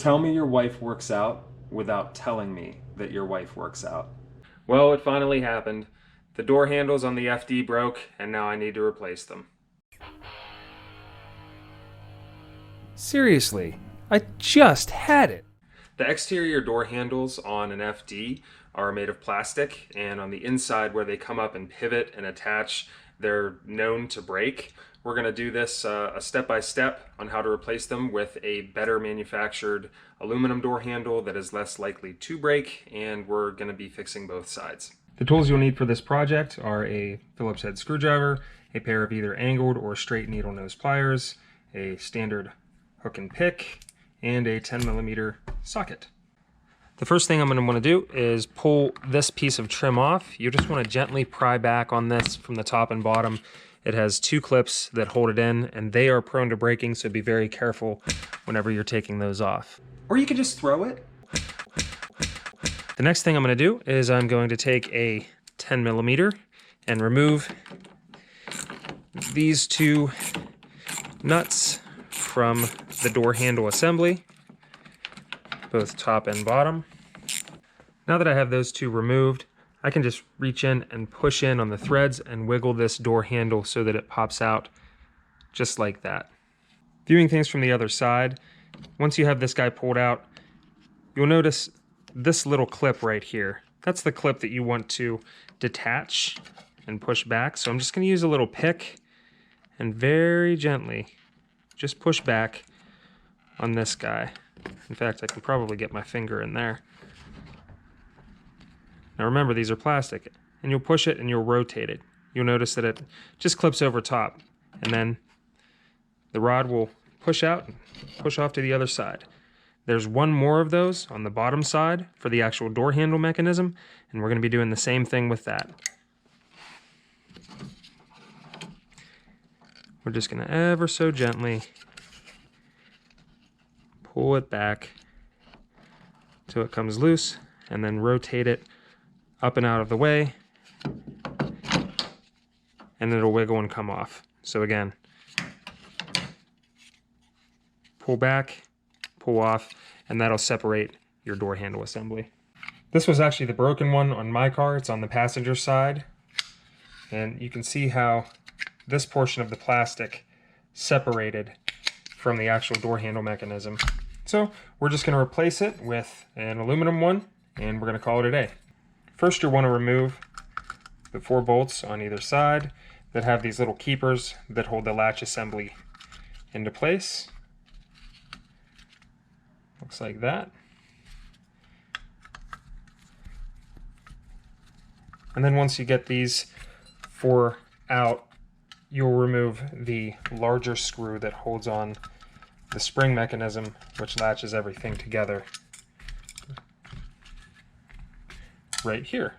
Tell me your wife works out without telling me that your wife works out. Well, it finally happened. The door handles on the FD broke, and now I need to replace them. Seriously, I just had it. The exterior door handles on an FD are made of plastic, and on the inside where they come up and pivot and attach, they're known to break. We're going to do this a step-by-step on how to replace them with a better manufactured aluminum door handle that is less likely to break, and we're going to be fixing both sides. The tools you'll need for this project are a Phillips head screwdriver, a pair of either angled or straight needle nose pliers, a standard hook and pick, and a 10mm socket. The first thing I'm going to want to do is pull this piece of trim off. You just want to gently pry back on this from the top and bottom. It has two clips that hold it in, and they are prone to breaking, so be very careful whenever you're taking those off. Or you could just throw it. The next thing I'm going to do is I'm going to take a 10mm and remove these two nuts from the door handle assembly, both top and bottom. Now that I have those two removed, I can just reach in and push in on the threads and wiggle this door handle so that it pops out just like that. Viewing things from the other side, once you have this guy pulled out, you'll notice this little clip right here. That's the clip that you want to detach and push back. So I'm just going to use a little pick and very gently just push back on this guy. In fact, I can probably get my finger in there. Now remember, these are plastic, and you'll push it and you'll rotate it. You'll notice that it just clips over top, and then the rod will push out and push off to the other side. There's one more of those on the bottom side for the actual door handle mechanism, and we're going to be doing the same thing with that. We're just going to ever so gently pull it back till it comes loose, and then rotate it up and out of the way, and it'll wiggle and come off. So again, pull back, pull off, and that'll separate your door handle assembly. This was actually the broken one on my car. It's on the passenger side, and you can see how this portion of the plastic separated from the actual door handle mechanism. So we're just going to replace it with an aluminum one, and we're going to call it a day. First, you'll want to remove the 4 bolts on either side that have these little keepers that hold the latch assembly into place. Looks like that. And then once you get these 4 out, you'll remove the larger screw that holds on the spring mechanism, which latches everything together right here.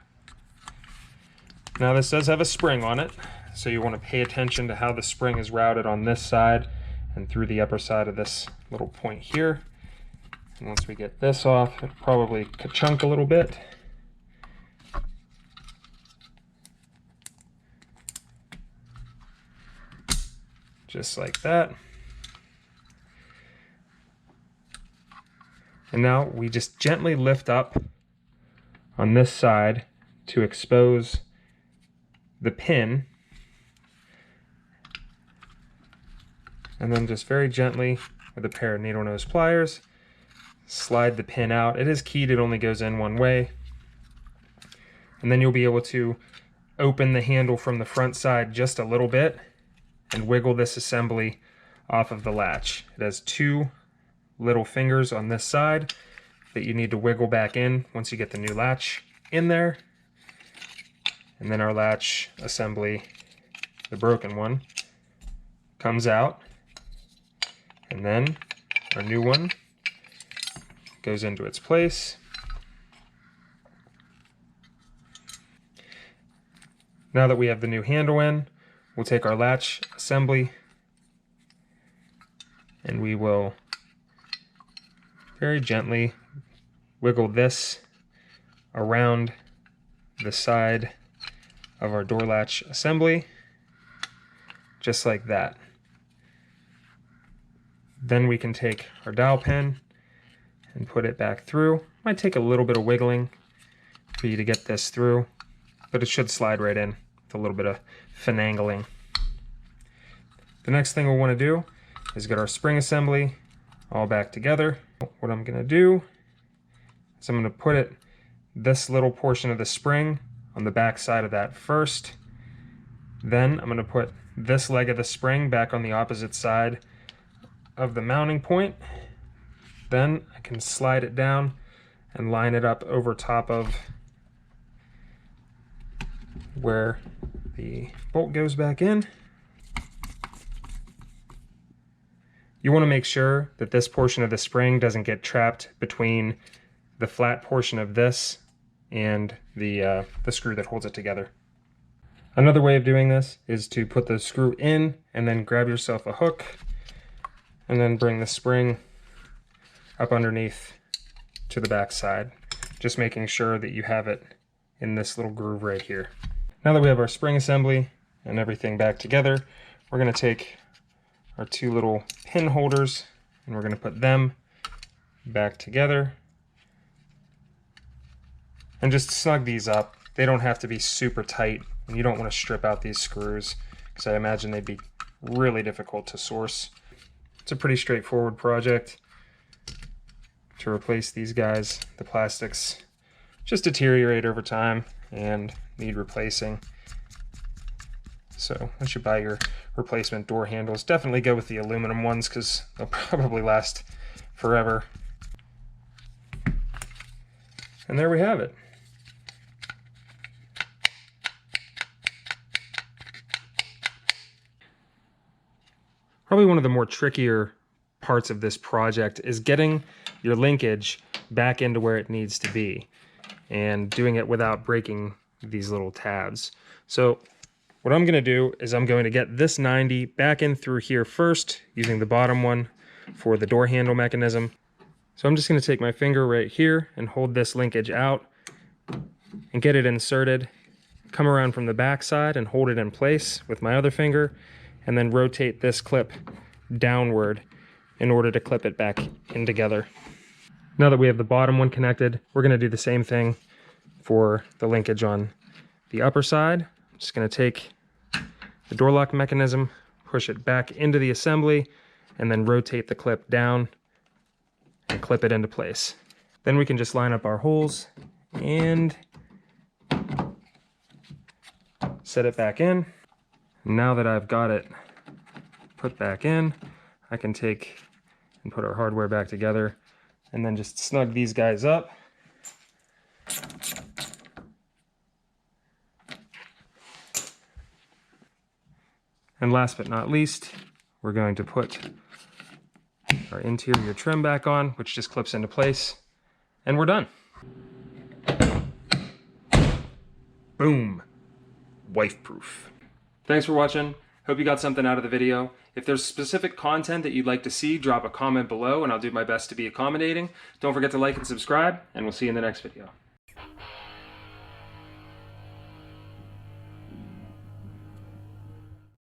Now this does have a spring on it, so you want to pay attention to how the spring is routed on this side and through the upper side of this little point here. And once we get this off, it'll probably ka-chunk a little bit. Just like that. And now we just gently lift up on this side to expose the pin, and then just very gently with a pair of needle nose pliers slide the pin out. It is keyed, it only goes in one way, and then you'll be able to open the handle from the front side just a little bit and wiggle this assembly off of the latch. It has 2 little fingers on this side that you need to wiggle back in once you get the new latch in there. And then our latch assembly, the broken one, comes out. And then our new one goes into its place. Now that we have the new handle in, we'll take our latch assembly and we will very gently wiggle this around the side of our door latch assembly, just like that. Then we can take our dowel pin and put it back through. Might take a little bit of wiggling for you to get this through, but it should slide right in with a little bit of finagling. The next thing we'll want to do is get our spring assembly all back together. What I'm going to do is I'm going to put this little portion of the spring on the back side of that first. Then I'm going to put this leg of the spring back on the opposite side of the mounting point. Then I can slide it down and line it up over top of where the bolt goes back in. You want to make sure that this portion of the spring doesn't get trapped between the flat portion of this and the screw that holds it together. Another way of doing this is to put the screw in and then grab yourself a hook and then bring the spring up underneath to the back side, just making sure that you have it in this little groove right here. Now that we have our spring assembly and everything back together, we're going to take our two little pin holders and we're going to put them back together and just snug these up. They don't have to be super tight, and you don't want to strip out these screws because I imagine they'd be really difficult to source. It's a pretty straightforward project to replace these guys. The plastics just deteriorate over time and need replacing. So once you buy your replacement door handles, definitely go with the aluminum ones because they'll probably last forever. And there we have it. Probably one of the more trickier parts of this project is getting your linkage back into where it needs to be and doing it without breaking these little tabs. So what I'm going to do is I'm going to get this 90 back in through here first, using the bottom one for the door handle mechanism. So I'm just going to take my finger right here and hold this linkage out and get it inserted, come around from the back side and hold it in place with my other finger, and then rotate this clip downward in order to clip it back in together. Now that we have the bottom one connected, we're going to do the same thing for the linkage on the upper side. I'm just going to take the door lock mechanism, push it back into the assembly, and then rotate the clip down and clip it into place. Then we can just line up our holes and set it back in. Now that I've got it put back in, I can take and put our hardware back together and then just snug these guys up. And last but not least, we're going to put our interior trim back on, which just clips into place, and we're done. Boom. Wife-proof. Thanks for watching. Hope you got something out of the video. If there's specific content that you'd like to see, drop a comment below and I'll do my best to be accommodating. Don't forget to like and subscribe, and we'll see you in the next video.